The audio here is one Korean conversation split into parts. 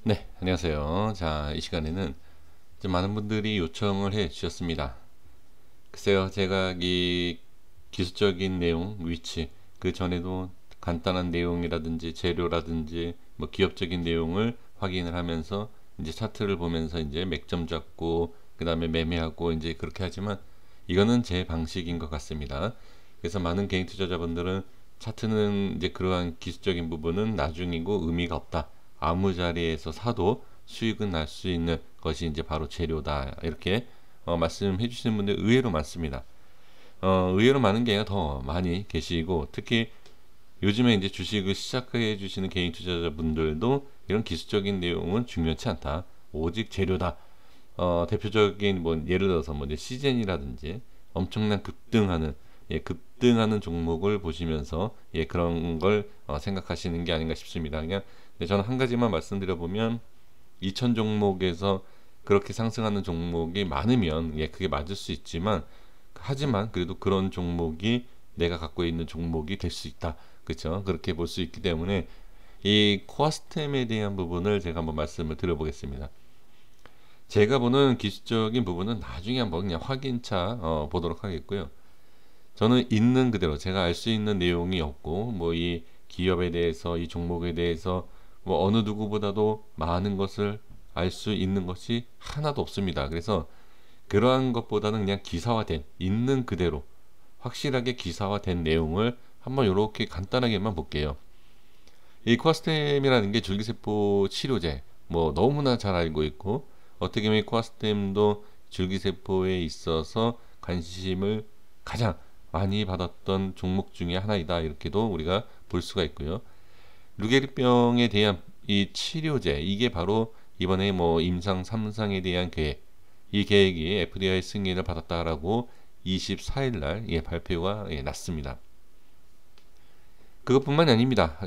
네, 안녕하세요. 자, 이 시간에는 좀 많은 분들이 요청을 해 주셨습니다. 글쎄요, 제가 이 기술적인 내용, 위치, 그 전에도 간단한 내용이라든지 재료라든지 뭐 기업적인 내용을 확인을 하면서 이제 차트를 보면서 이제 맥점 잡고 그 다음에 매매하고 이제 그렇게 하지만 이거는 제 방식인 것 같습니다. 그래서 많은 개인 투자자분들은 차트는 이제 그러한 기술적인 부분은 나중이고 의미가 없다. 아무 자리에서 사도 수익은 날 수 있는 것이 이제 바로 재료다. 이렇게 말씀해 주시는 분들 의외로 많습니다. 의외로 많은 게 아니라 더 많이 계시고 특히 요즘에 이제 주식을 시작해 주시는 개인 투자자분들도 이런 기술적인 내용은 중요치 않다. 오직 재료다. 대표적인 뭐 예를 들어서 뭐 이제 시젠이라든지 엄청난 급등하는 급등하는 종목을 보시면서 그런 걸 생각하시는 게 아닌가 싶습니다. 그냥 저는 한 가지만 말씀드려 보면 2000 종목에서 그렇게 상승하는 종목이 많으면 그게 맞을 수 있지만 하지만 그래도 그런 종목이 내가 갖고 있는 종목이 될 수 있다. 그렇죠? 그렇게 볼 수 있기 때문에 이 코어스템에 대한 부분을 제가 한번 말씀을 드려보겠습니다. 제가 보는 기술적인 부분은 나중에 한번 그냥 확인차 보도록 하겠고요. 저는 있는 그대로 제가 알 수 있는 내용이 없고 뭐 이 기업에 대해서 이 종목에 대해서 뭐 어느 누구보다도 많은 것을 알 수 있는 것이 하나도 없습니다. 그래서 그러한 것보다는 그냥 기사화된 있는 그대로 확실하게 기사화된 내용을 한번 이렇게 간단하게만 볼게요. 이 코아스템이라는 게 줄기세포 치료제 뭐 너무나 잘 알고 있고 어떻게 보면 코아스템도 줄기세포에 있어서 관심을 가장 많이 받았던 종목 중에 하나이다 이렇게도 우리가 볼 수가 있고요. 루게리병에 대한 이 치료제 이게 바로 이번에 뭐 임상 3상에 대한 계획 이 계획이 FDA 승인을 받았다라고 24일 날 발표가 났습니다. 그것뿐만이 아닙니다.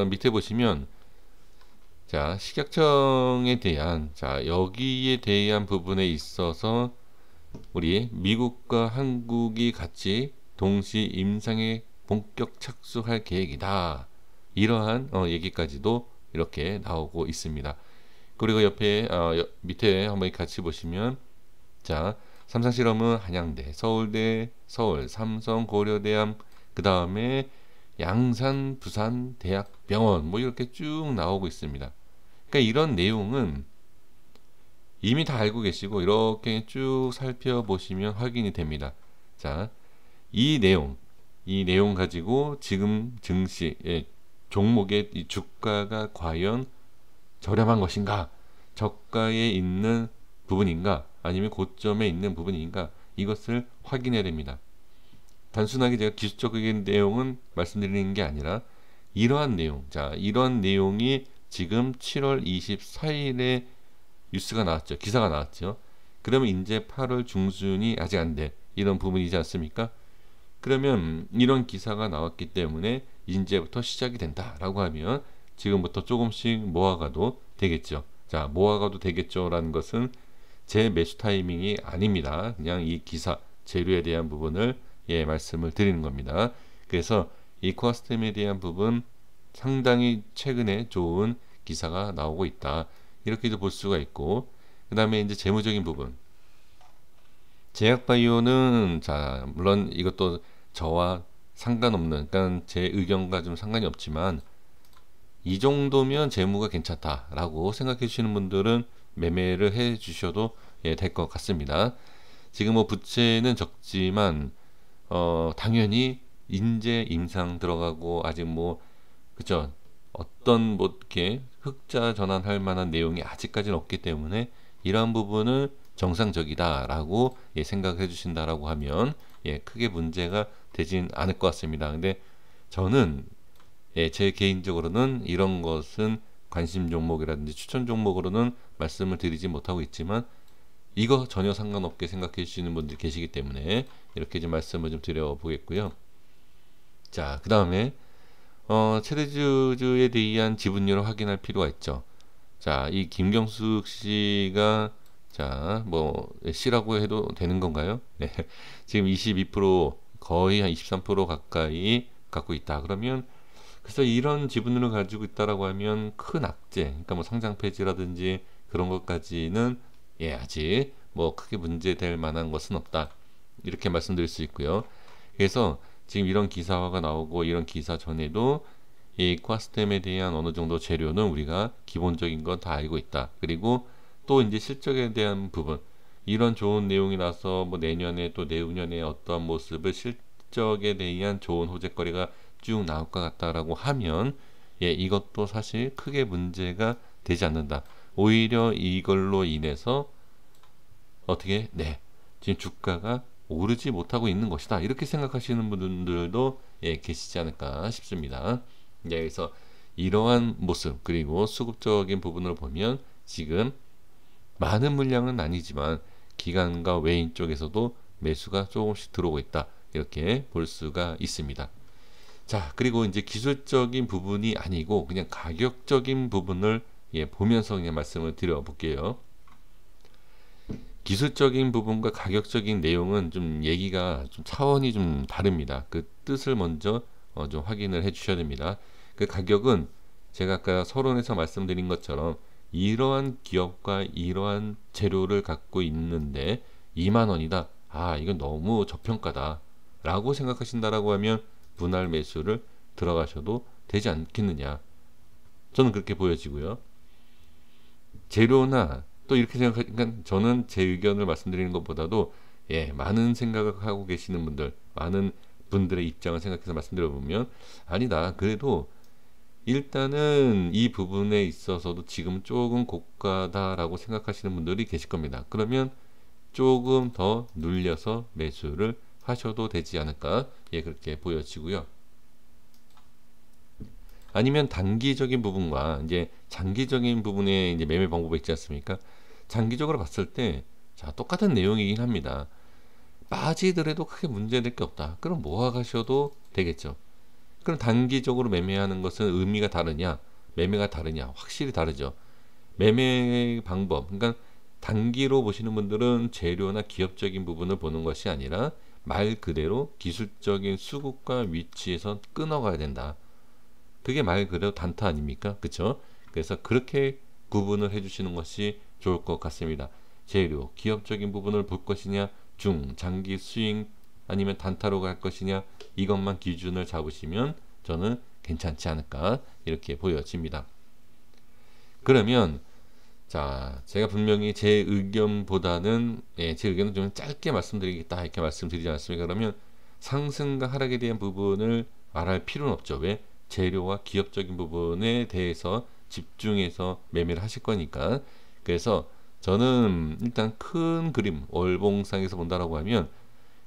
밑에 보시면 자 식약청에 대한 자 여기에 대한 부분에 있어서 우리 미국과 한국이 같이 동시 임상에 본격 착수할 계획이다. 이러한 얘기까지도 이렇게 나오고 있습니다. 그리고 옆에 밑에 한번 같이 보시면 자 삼상 실험은 한양대, 서울대, 서울, 삼성, 고려대암 그 다음에 양산, 부산, 대학병원 뭐 이렇게 쭉 나오고 있습니다. 그러니까 이런 내용은 이미 다 알고 계시고 이렇게 쭉 살펴보시면 확인이 됩니다. 자, 이 내용 가지고 지금 증시 종목의 이 주가가 과연 저렴한 것인가, 저가에 있는 부분인가, 아니면 고점에 있는 부분인가 이것을 확인해야 됩니다. 단순하게 제가 기술적인 내용은 말씀드리는 게 아니라 이러한 내용, 자 이런 내용이 지금 7월 24일에 뉴스가 나왔죠. 기사가 나왔죠. 그러면 이제 8월 중순이 아직 안 돼. 이런 부분이지 않습니까? 그러면 이런 기사가 나왔기 때문에 이제부터 시작이 된다라고 하면 지금부터 조금씩 모아가도 되겠죠. 자, 모아가도 되겠죠라는 것은 제 매수 타이밍이 아닙니다. 그냥 이 기사 재료에 대한 부분을 말씀을 드리는 겁니다. 그래서 이 코아스템에 대한 부분 상당히 최근에 좋은 기사가 나오고 있다. 이렇게도 볼 수가 있고 그 다음에 이제 재무적인 부분 제약바이오는 자 물론 이것도 저와 상관없는 그러니까 제 의견과 좀 상관이 없지만 이 정도면 재무가 괜찮다라고 생각해 주시는 분들은 매매를 해 주셔도 될 것 같습니다. 지금 뭐 부채는 적지만 당연히 인재 임상 들어가고 아직 뭐 그죠 어떤 뭐 이렇게 흑자 전환할 만한 내용이 아직까지는 없기 때문에 이러한 부분은 정상적이다라고 생각해 주신다라고 하면 크게 문제가 되진 않을 것 같습니다. 근데 저는 제 개인적으로는 이런 것은 관심 종목이라든지 추천 종목으로는 말씀을 드리지 못하고 있지만 이거 전혀 상관없게 생각해 주시는 분들이 계시기 때문에 이렇게 좀 말씀을 좀 드려 보겠고요. 자, 그 다음에 최대주주에 대한 지분율을 확인할 필요가 있죠. 자, 이 김경숙 씨가 자, 뭐 C라고 해도 되는 건가요? 네. 지금 22% 거의 한 23% 가까이 갖고 있다. 그러면 그래서 이런 지분을 가지고 있다라고 하면 큰 악재, 그러니까 뭐 상장 폐지라든지 그런 것까지는 아직 뭐 크게 문제될 만한 것은 없다. 이렇게 말씀드릴 수 있고요. 그래서 지금 이런 기사화가 나오고 이런 기사 전에도 이 코아스템에 대한 어느 정도 재료는 우리가 기본적인 건 다 알고 있다. 그리고 또 이제 실적에 대한 부분, 이런 좋은 내용이 나서 뭐 내년에 또 내후년에 어떠한 모습을 실적에 대한 좋은 호재거리가 쭉 나올 것 같다라고 하면 이것도 사실 크게 문제가 되지 않는다. 오히려 이걸로 인해서 어떻게 지금 주가가 오르지 못하고 있는 것이다. 이렇게 생각하시는 분들도 계시지 않을까 싶습니다. 그래서 이러한 모습 그리고 수급적인 부분을 보면 지금 많은 물량은 아니지만 기관과 외인 쪽에서도 매수가 조금씩 들어오고 있다. 이렇게 볼 수가 있습니다. 자, 그리고 이제 기술적인 부분이 아니고 그냥 가격적인 부분을 보면서 그냥 말씀을 드려볼게요. 기술적인 부분과 가격적인 내용은 좀 얘기가 좀 차원이 좀 다릅니다. 그 뜻을 먼저 좀 확인을 해 주셔야 됩니다. 그 가격은 제가 아까 서론에서 말씀드린 것처럼 이러한 기업과 이러한 재료를 갖고 있는데 2만 원이다. 아, 이건 너무 저평가다. 라고 생각하신다라고 하면 분할 매수를 들어가셔도 되지 않겠느냐. 저는 그렇게 보여지고요. 재료나 또 이렇게 생각하니까 저는 제 의견을 말씀드리는 것보다도 많은 생각을 하고 계시는 분들, 많은 분들의 입장을 생각해서 말씀드려보면 아니다. 그래도 일단은 이 부분에 있어서도 지금 조금 고가다라고 생각하시는 분들이 계실 겁니다. 그러면 조금 더 눌려서 매수를 하셔도 되지 않을까 그렇게 보여지고요. 아니면 단기적인 부분과 이제 장기적인 부분의 이제 매매 방법이 있지 않습니까? 장기적으로 봤을 때 자, 똑같은 내용이긴 합니다. 빠지더라도 크게 문제될 게 없다. 그럼 모아가셔도 되겠죠. 그럼 단기적으로 매매하는 것은 의미가 다르냐, 매매가 다르냐, 확실히 다르죠. 매매 방법, 그러니까 단기로 보시는 분들은 재료나 기업적인 부분을 보는 것이 아니라 말 그대로 기술적인 수급과 위치에서 끊어가야 된다. 그게 말 그대로 단타 아닙니까? 그쵸? 그래서 그렇게 구분을 해주시는 것이 좋을 것 같습니다. 재료, 기업적인 부분을 볼 것이냐, 중, 장기 스윙 아니면 단타로 갈 것이냐, 이것만 기준을 잡으시면 저는 괜찮지 않을까 이렇게 보여집니다. 그러면 자, 제가 분명히 제 의견보다는 제 의견은 좀 짧게 말씀드리겠다 이렇게 말씀드리지 않습니까? 그러면 상승과 하락에 대한 부분을 말할 필요는 없죠. 왜? 재료와 기업적인 부분에 대해서 집중해서 매매를 하실 거니까. 그래서 저는 일단 큰 그림 월봉상에서 본다라고 하면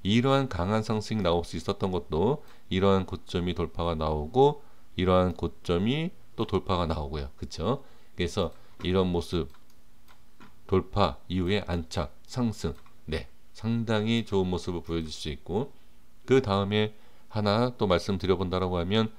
이러한 강한 상승이 나올 수 있었던 것도 이러한 고점이 돌파가 나오고 이러한 고점이 또 돌파가 나오고요. 그쵸? 그래서 이런 모습 돌파 이후에 안착 상승 상당히 좋은 모습을 보여줄 수 있고 그 다음에 하나 또 말씀드려본다라고 하면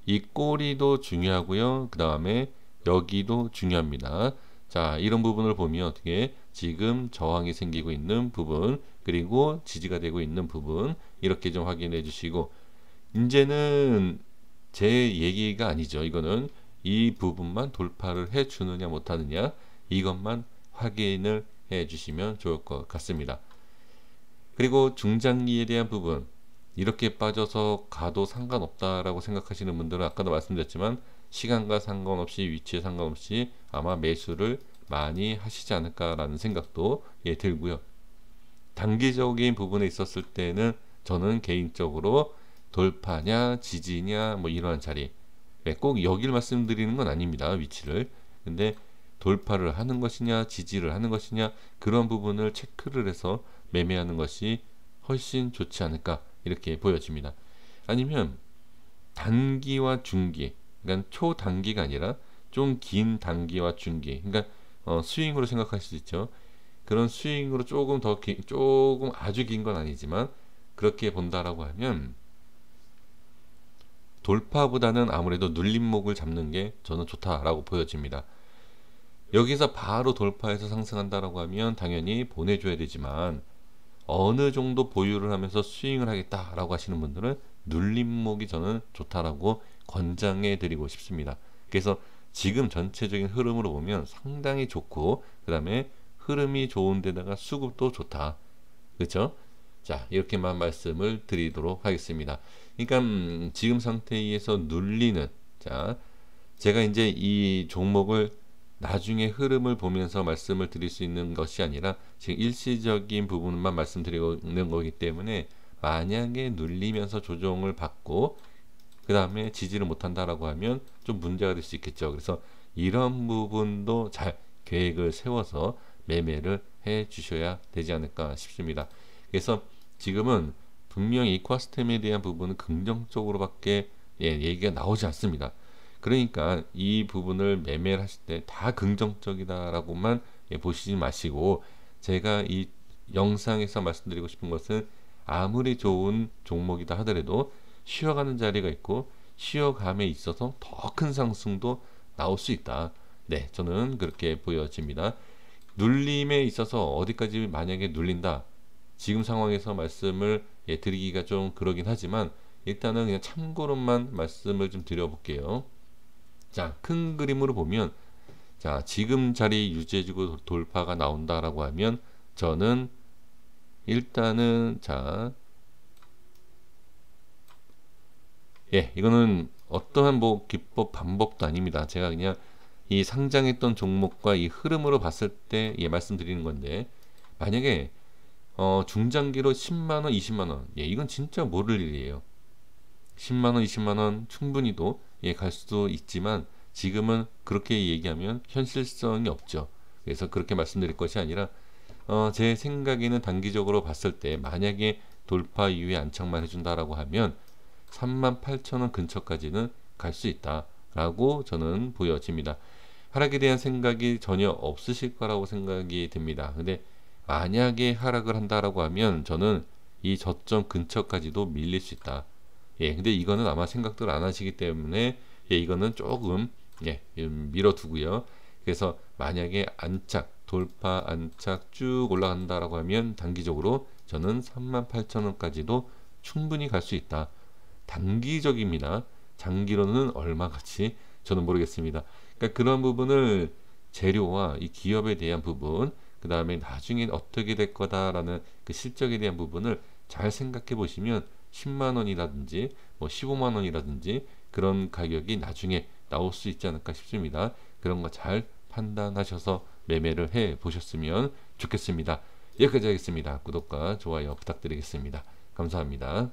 이 꼬리도 중요하고요. 그 다음에 여기도 중요합니다. 자, 이런 부분을 보면 어떻게 지금 저항이 생기고 있는 부분 그리고 지지가 되고 있는 부분 이렇게 좀 확인해 주시고 이제는 제 얘기가 아니죠. 이거는 이 부분만 돌파를 해 주느냐 못하느냐 이것만 확인을 해 주시면 좋을 것 같습니다. 그리고 중장기에 대한 부분 이렇게 빠져서 가도 상관없다라고 생각하시는 분들은 아까도 말씀드렸지만 시간과 상관없이 위치에 상관없이 아마 매수를 많이 하시지 않을까라는 생각도 들고요. 단기적인 부분에 있었을 때는 저는 개인적으로 돌파냐 지지냐 뭐 이러한 자리 꼭 여기를 말씀드리는 건 아닙니다. 위치를. 근데 돌파를 하는 것이냐 지지를 하는 것이냐 그런 부분을 체크를 해서 매매하는 것이 훨씬 좋지 않을까 이렇게 보여집니다. 아니면 단기와 중기 그러니까 초단기가 아니라 좀 긴 단기와 중기 그러니까 스윙으로 생각할 수 있죠. 그런 스윙으로 조금 더 조금 아주 긴 건 아니지만 그렇게 본다라고 하면 돌파보다는 아무래도 눌림목을 잡는 게 저는 좋다라고 보여집니다. 여기서 바로 돌파해서 상승한다라고 하면 당연히 보내줘야 되지만 어느 정도 보유를 하면서 스윙을 하겠다라고 하시는 분들은 눌림목이 저는 좋다라고 권장해 드리고 싶습니다. 그래서 지금 전체적인 흐름으로 보면 상당히 좋고, 그 다음에 흐름이 좋은 데다가 수급도 좋다. 그렇죠? 자, 이렇게만 말씀을 드리도록 하겠습니다. 그러니까 지금 상태에서 눌리는, 자, 제가 이제 이 종목을 나중에 흐름을 보면서 말씀을 드릴 수 있는 것이 아니라 지금 일시적인 부분만 말씀드리고 있는 거기 때문에, 만약에 눌리면서 조정을 받고 그 다음에 지지를 못한다라고 하면 좀 문제가 될 수 있겠죠. 그래서 이런 부분도 잘 계획을 세워서 매매를 해 주셔야 되지 않을까 싶습니다. 그래서 지금은 분명히 이코스템에 대한 부분은 긍정적으로밖에 얘기가 나오지 않습니다. 그러니까 이 부분을 매매를 하실 때 다 긍정적이다라고만 보시지 마시고, 제가 이 영상에서 말씀드리고 싶은 것은 아무리 좋은 종목이다 하더라도 쉬어가는 자리가 있고, 쉬어감에 있어서 더 큰 상승도 나올 수 있다. 네, 저는 그렇게 보여집니다. 눌림에 있어서 어디까지 만약에 눌린다, 지금 상황에서 말씀을 드리기가 좀 그러긴 하지만 일단은 그냥 참고로만 말씀을 좀 드려볼게요. 자, 큰 그림으로 보면, 자, 지금 자리 유지해주고 돌파가 나온다라고 하면 저는 일단은, 자, 이거는 어떠한 뭐 기법 방법도 아닙니다. 제가 그냥 이 상장했던 종목과 이 흐름으로 봤을 때 말씀드리는 건데, 만약에 중장기로 10만원, 20만원, 이건 진짜 모를 일이에요. 10만원, 20만원 충분히도 갈 수도 있지만 지금은 그렇게 얘기하면 현실성이 없죠. 그래서 그렇게 말씀드릴 것이 아니라 제 생각에는 단기적으로 봤을 때 만약에 돌파 이후에 안착만 해준다라고 하면 38,000원 근처까지는 갈 수 있다라고 저는 보여집니다. 하락에 대한 생각이 전혀 없으실 거라고 생각이 듭니다. 근데 만약에 하락을 한다라고 하면 저는 이 저점 근처까지도 밀릴 수 있다. 근데 이거는 아마 생각들 안 하시기 때문에 이거는 조금 밀어두고요. 그래서 만약에 안착, 돌파 안착 쭉 올라간다라고 하면 단기적으로 저는 38,000원까지도 충분히 갈 수 있다. 단기적입니다. 장기로는 얼마같이 저는 모르겠습니다. 그러니까 그런 부분을, 재료와 이 기업에 대한 부분, 그 다음에 나중에 어떻게 될 거다라는 그 실적에 대한 부분을 잘 생각해 보시면 10만원이라든지 뭐 15만원이라든지 그런 가격이 나중에 나올 수 있지 않을까 싶습니다. 그런 거 잘 판단하셔서 매매를 해 보셨으면 좋겠습니다. 여기까지 하겠습니다. 구독과 좋아요 부탁드리겠습니다. 감사합니다.